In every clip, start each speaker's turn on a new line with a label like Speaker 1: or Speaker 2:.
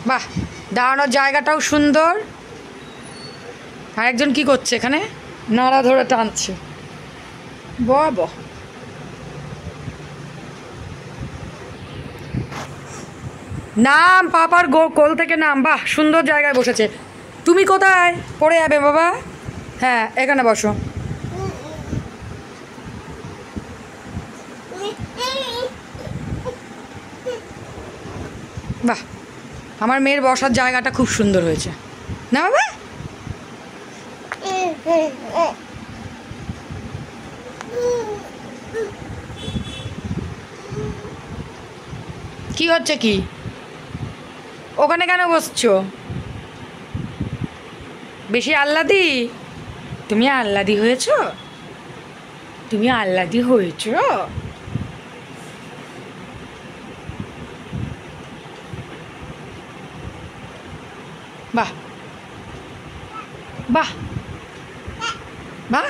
Speaker 1: বাহ, দাঁড়ানোর জায়গাটাও সুন্দর। আর একজন কি করছে এখানে? নাড়া ধরে টানছে। বাহ, নাম পাপার কোল থেকে নাম। বাহ, সুন্দর জায়গায় বসেছে। তুমি কোথায় পড়ে যাবে বাবা? হ্যাঁ, এখানে বসো। বাহ, আমার মেয়ের বসার জায়গাটা খুব সুন্দর হয়েছে না বাবা? কি হচ্ছে কি? ওখানে কেন বসছো? বেশি আহ্লাদি? তুমি আহ্লাদি হয়েছ? তুমি আহ্লাদি হয়েছ? বাহ বাহ বাহ,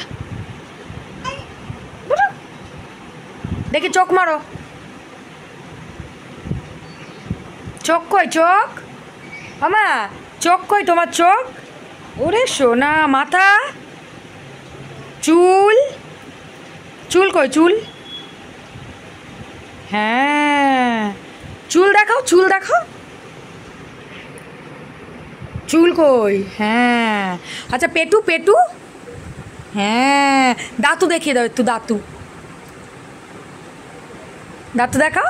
Speaker 1: দেখি চোখ মারো। চোখ কই? চোখ আমা, চোখ কই তোমার? চোখ? ওরে সোনা। মাথা? চুল? চুল কই? চুল? হ্যাঁ, চুল দেখাও, চুল দেখাও। চুল কই? হ্যাঁ। আচ্ছা, পেটু? পেটু? হ্যাঁ। দাঁতু দেখিয়ে দাও একটু। দাঁতু, দাঁতু দেখাও।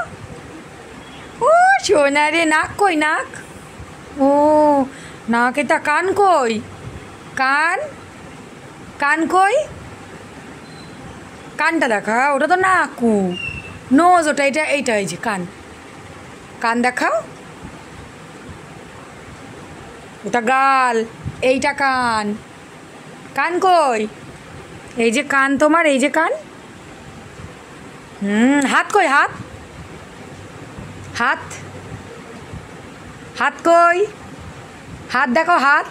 Speaker 1: ও সোনা রে। নাক কই? নাক? ও নাক। এটা কান কই? কান? কান কই? কানটা দেখা। ওটা তো নাকু। নোজ ওটা। এটা এইটা, এই যে কান। কান দেখাও। ওটা গাল, এইটা কান। কান কই? এই যে কান তোমার, এই যে কান। হাত কই? হাত? হাত? হাত কই? হাত দেখো, হাত।